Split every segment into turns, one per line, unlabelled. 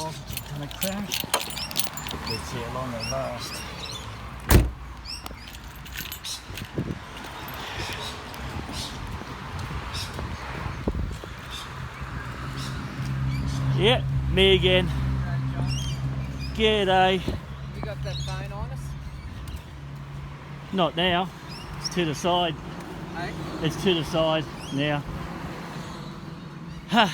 cars are going to crash. Let's see how long they last. Yep, me again. G'day.
You got that phone on us?
Not now. It's to the side.
Hey?
It's to the side now.
What have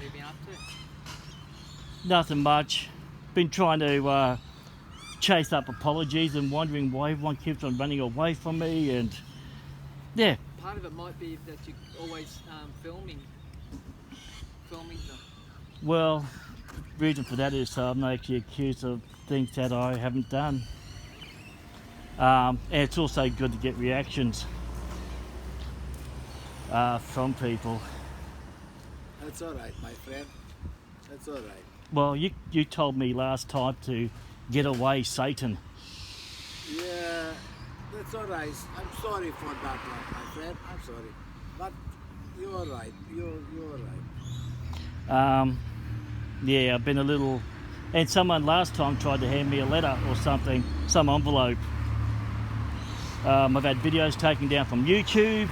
you been up to?
Nothing much. Been trying to chase up apologies and wondering why everyone keeps on running away from me, and yeah.
Part of it might be that you're always filming them.
Well, the reason for that is I'm actually accused of things that I haven't done. And it's also good to get reactions from people.
That's all right, my friend. That's all right.
Well, you told me last time to get away, Satan.
Yeah, that's all right. I'm sorry for that one, my friend. I'm sorry. But you're all right. You're all right.
Yeah, I've been a little... And someone last time tried to hand me a letter or something, some envelope. I've had videos taken down from YouTube,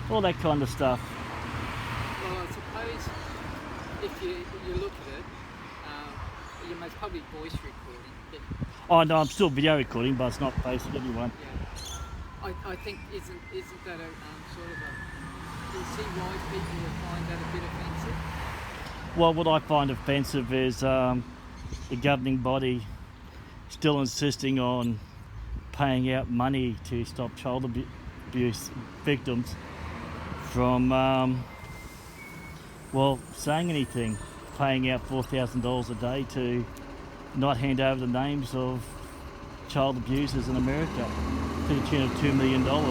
all that kind of stuff.
Well, I suppose if you look at it, you're most probably voice recording. But
Oh no, I'm still video recording, but it's not facing anyone.
yeah, I think isn't that a sort of a? Do you see why people would find that a bit offensive?
Well, what I find offensive is the governing body still insisting on paying out money to stop child abuse victims from, well, saying anything, paying out $4,000 a day to not hand over the names of child abusers in America to the tune of $2 million. Now,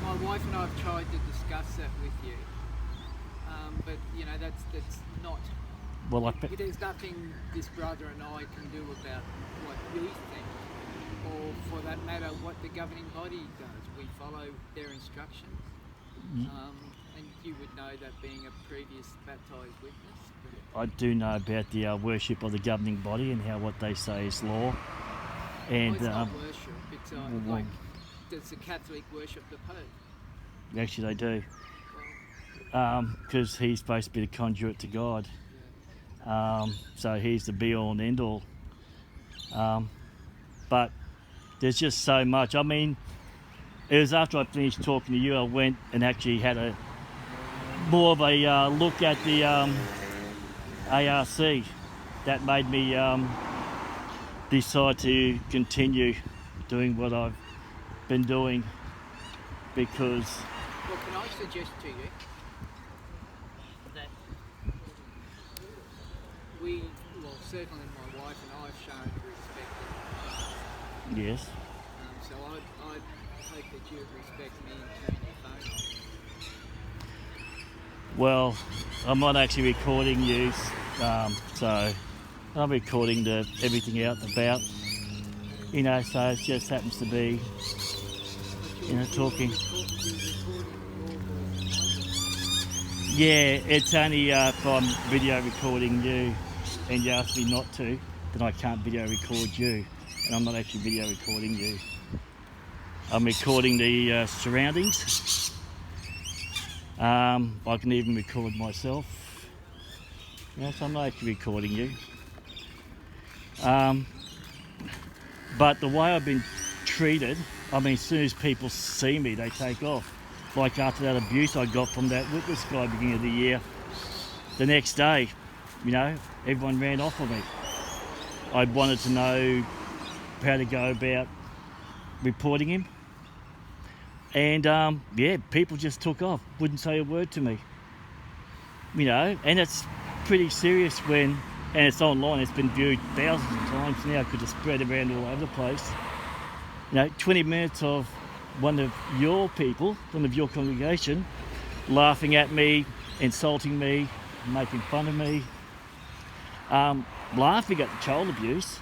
my wife and I have tried to discuss that with you, but you know that's not.
well,
There's nothing this brother and I can do about what you think, or for that matter, what the governing body does. We follow their instructions, and you would know that being a previous baptised witness.
I do know about the worship of the governing body and how what they say is law. And
it's not worship. It's like, does the Catholic worship the Pope?
actually, they do,
Well,
because he's supposed to be the conduit to God. So he's the be all and end all. But there's just so much. I mean, it was after I finished talking to you, I went and actually had a more of a look at the ARC. That made me decide to continue doing what I've been doing, because
well, can I suggest to you that certainly my wife and I have shown respect.
yes,
So I'd hope that you would respect me and turn your phone off.
well, I'm not actually recording you, so I'm recording everything out and about, you know, so it just happens to be, you know, talking. Yeah, it's only if I'm video recording you and you ask me not to, then I can't video record you, and I'm not actually video recording you. I'm recording the surroundings. I can even record myself. Yes, I'm not actually recording you. But the way I've been treated, I mean, as soon as people see me, they take off. Like after that abuse I got from that witness guy beginning of the year, the next day, you know, everyone ran off of me. I wanted to know how to go about reporting him. And yeah, people just took off, wouldn't say a word to me. You know, and it's pretty serious when, and it's online, it's been viewed thousands of times now because it's spread around all over the place. You know, 20 minutes of one of your people, one of your congregation, laughing at me, insulting me, making fun of me, laughing at the child abuse,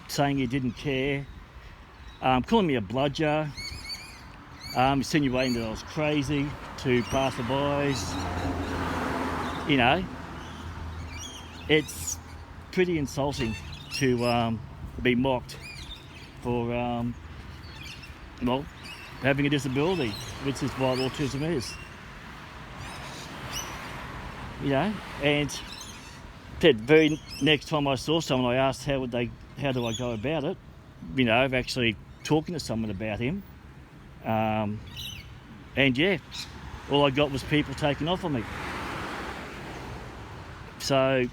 saying he didn't care, calling me a bludger, insinuating that I was crazy to passerbys. You know, it's pretty insulting to be mocked for, well, having a disability, which is what autism is. You know, and the very next time I saw someone, I asked how do I go about it? You know, of actually talking to someone about him. And yeah, all I got was people taking off on me. So, you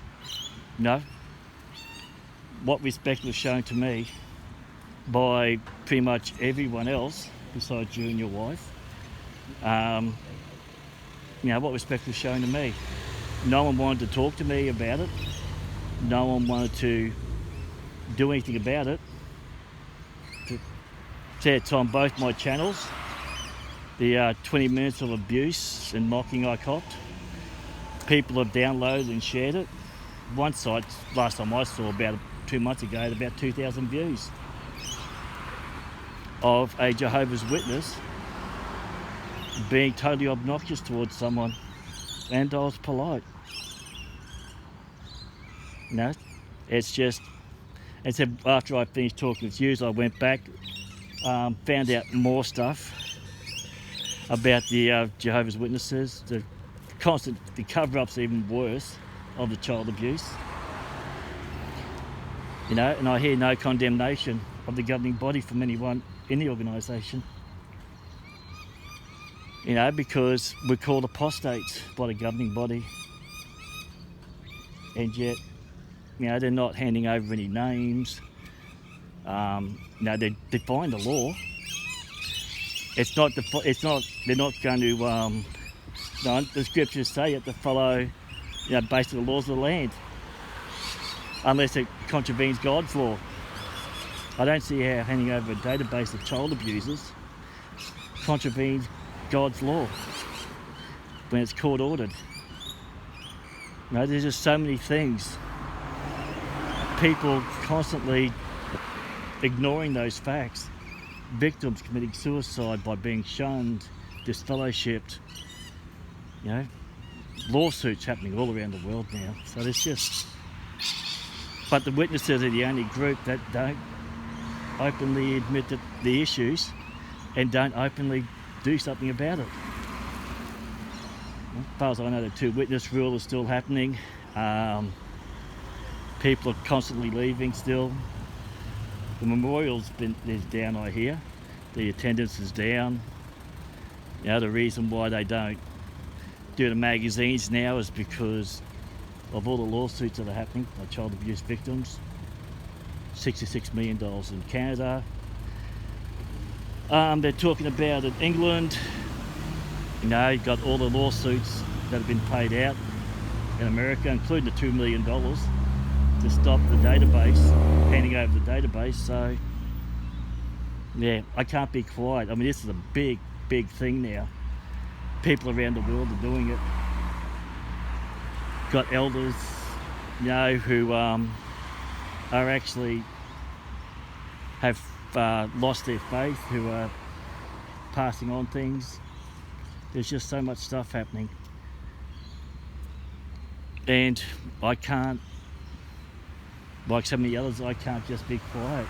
know, what respect was shown to me by pretty much everyone else besides you and your wife, you know, what respect was shown to me? No one wanted to talk to me about it. No one wanted to do anything about it. It's on both my channels. The 20 minutes of abuse and mocking I copped. People have downloaded and shared it. One site, last time I saw, about 2 months ago, had about 2,000 views of a Jehovah's Witness being totally obnoxious towards someone, and I was polite. You know, it's just, and so after I finished talking with you, I went back, found out more stuff about the Jehovah's Witnesses. The cover-up's even worse of the child abuse. You know, and I hear no condemnation of the governing body from anyone in the organisation. You know, because we're called apostates by the governing body, and yet, you know, they're not handing over any names. You know, they define the law. It's not. They're not going to. No, the scriptures say you have to follow, you know, based on the laws of the land, unless it contravenes God's law. I don't see how handing over a database of child abusers contravenes God's law when it's court ordered. You know, there's just so many things. People constantly ignoring those facts. Victims committing suicide by being shunned, disfellowshipped. You know, lawsuits happening all around the world now. So there's just, but the witnesses are the only group that don't openly admit that the issues and don't openly do something about it. As far as I know, the 2 witness rule is still happening. People are constantly leaving still. The memorial's is down, I hear. The attendance is down. You know, the reason why they don't do the magazines now is because of all the lawsuits that are happening by child abuse victims. $66 million in Canada. They're talking about in England. You know, you've got all the lawsuits that have been paid out in America, including the $2 million to stop the database, handing over the database. So, yeah, I can't be quiet. I mean, this is a big, big thing now. People around the world are doing it. Got elders, you know, who are actually have lost their faith, who are passing on things. There's just so much stuff happening. And I can't, like so many others, I can't just be quiet.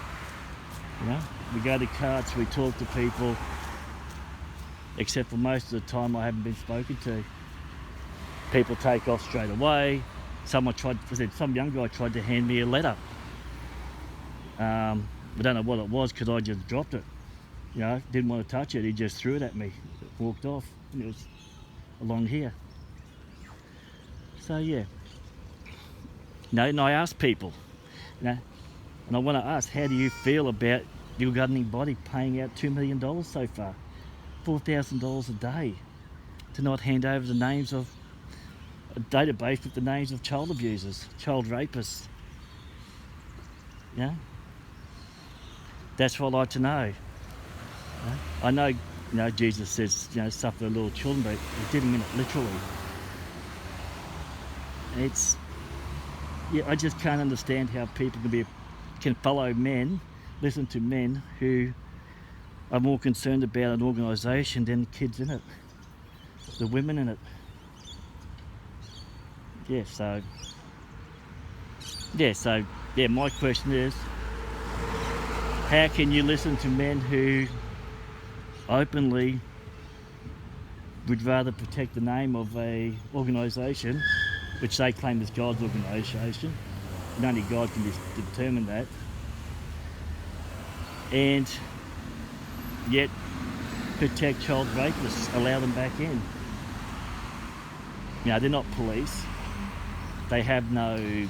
You know, we go to carts, we talk to people, except for most of the time I haven't been spoken to. People take off straight away. Some young guy tried to hand me a letter. I don't know what it was because I just dropped it. You know, didn't want to touch it. He just threw it at me, walked off, and it was along here. So yeah. No, and I ask people, you know, and I want to ask, how do you feel about your governing body paying out $2 million so far, $4,000 a day, to not hand over the names of a database with the names of child abusers, child rapists? Yeah, that's what I'd like to know. You know? I know, you know, Jesus says, you know, suffer the little children, but he didn't mean it literally. It's, yeah, I just can't understand how people can follow men, listen to men who I'm more concerned about an organisation than the kids in it, the women in it. Yeah, my question is, how can you listen to men who openly would rather protect the name of a organisation which they claim is God's organisation, and only God can determine that, and yet protect child rapists, allow them back in? You know, they're not police. They have no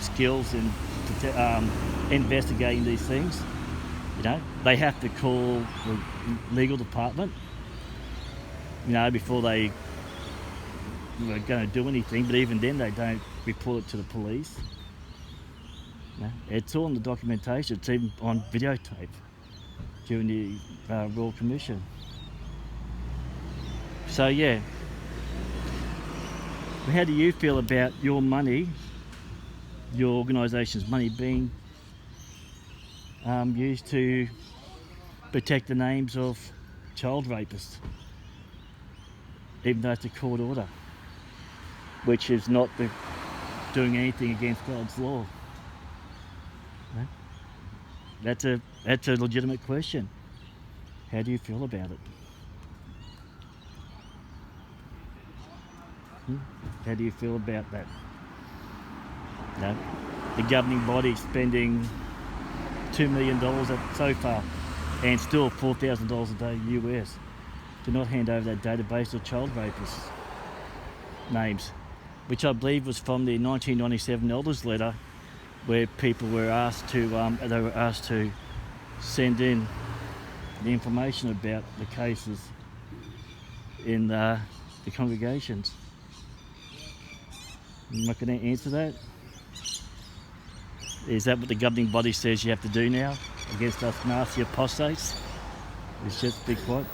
skills in investigating these things. You know, they have to call the legal department, you know, before they were going to do anything. But even then, they don't report it to the police. You know, it's all in the documentation. It's even on videotape during the Royal Commission. So yeah. How do you feel about your money, your organisation's money, being used to protect the names of child rapists, even though it's a court order, which is not doing anything against God's law? No? That's a legitimate question. How do you feel about it? How do you feel about that? No? The governing body spending $2 million so far, and still $4,000 a day US, to not hand over that database of child rapists names, which I believe was from the 1997 Elders letter, where people were asked to send in the information about the cases in the congregations. I'm not going to answer that. Is that what the governing body says you have to do now against us nasty apostates? It's just be quiet.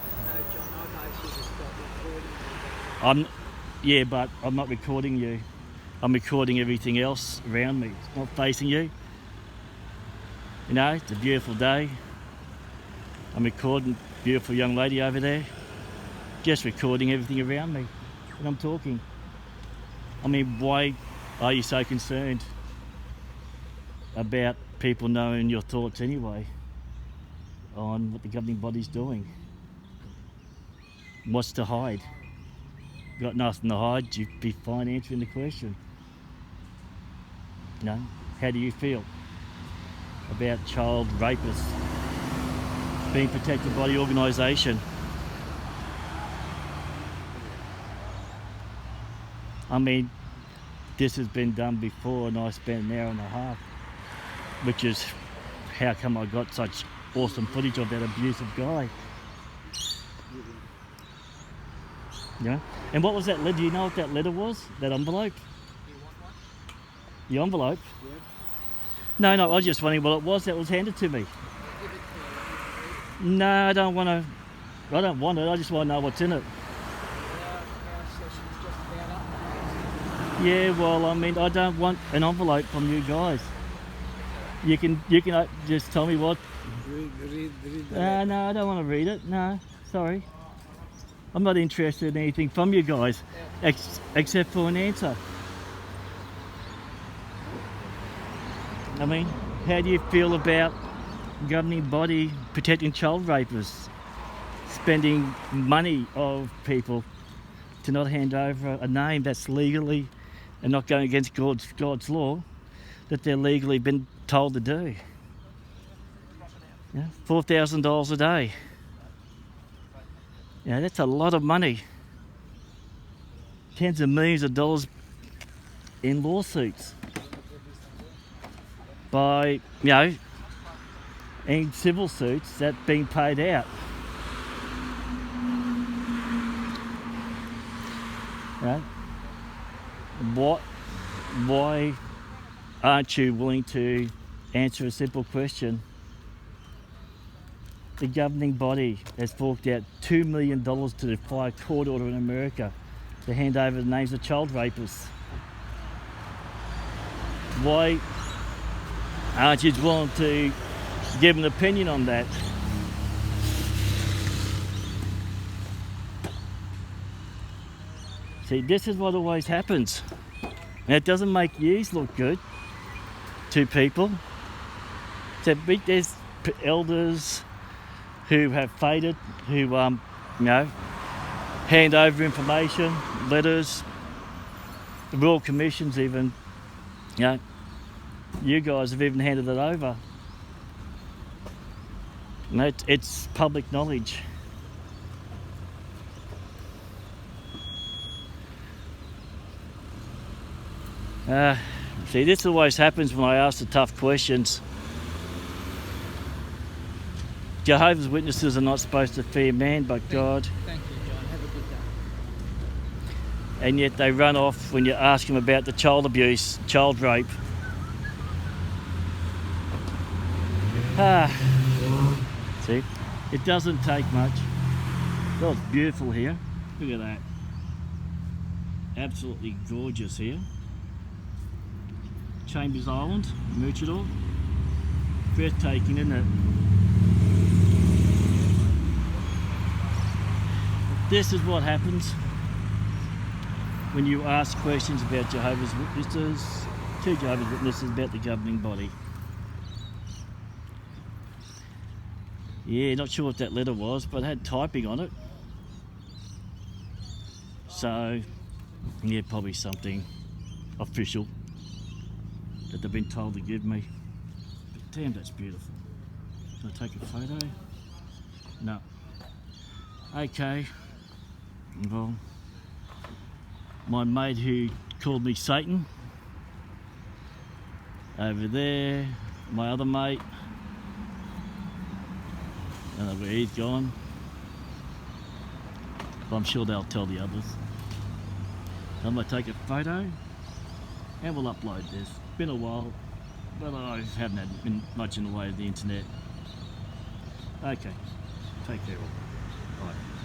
But I'm not recording you. I'm recording everything else around me. It's not facing you. You know, it's a beautiful day. I'm recording a beautiful young lady over there. Just recording everything around me. And I'm talking. I mean, why are you so concerned about people knowing your thoughts anyway on what the governing body's doing? What's to hide? You've got nothing to hide. You'd be fine answering the question. You know, how do you feel about child rapists being protected by the organisation? I mean, this has been done before, and I spent an hour and a half, which is how come I got such awesome footage of that abusive guy. Yeah. And what was that letter? Do you know what that letter was? That envelope?
You want one?
The envelope?
Yeah.
No, I was just wondering what it was that was handed to me.
Give it to me.
No, I don't want it. I just want to know what's in it.
Our session's just about up.
Yeah, well, I mean, I don't want an envelope from you guys. You can just tell me what.
Read the
No, I don't want to read it. No, sorry. I'm not interested in anything from you guys, except for an answer. I mean, how do you feel about governing body protecting child rapists, spending money of people to not hand over a name that's legally and not going against God's law, that they're legally been told to do? Yeah, $4,000 a day. Yeah, that's a lot of money. Tens of millions of dollars in lawsuits by, in civil suits that being paid out. Yeah. Why aren't you willing to answer a simple question? The governing body has forked out $2 million to defy a court order in America to hand over the names of child rapists. Why aren't you willing to give an opinion on that? See, this is what always happens. And it doesn't make yous look good to people. So there's elders who have faded, who, you know, hand over information, letters, the Royal Commission's even, you know, you guys have even handed it over. You know, it's public knowledge. See, this always happens when I ask the tough questions. Jehovah's Witnesses are not supposed to fear man but God.
Thank you, John. Have a good day.
And yet they run off when you ask them about the child abuse, child rape. See, it doesn't take much. Oh, it's beautiful here. Look at that. Absolutely gorgeous here. Chambers Island, Maroochydore. Breathtaking, isn't it? This is what happens when you ask questions about Jehovah's Witnesses, to Jehovah's Witnesses about the governing body. Yeah, not sure what that letter was, but it had typing on it. So, yeah, probably something official that they've been told to give me. But damn, that's beautiful. Can I take a photo? No. Okay. Well, my mate who called me Satan, over there, my other mate, I don't know where he's gone, but I'm sure they'll tell the others. I'm going to take a photo and we'll upload this. Been a while, but I haven't had been much in the way of the internet. Okay, take care all. Bye.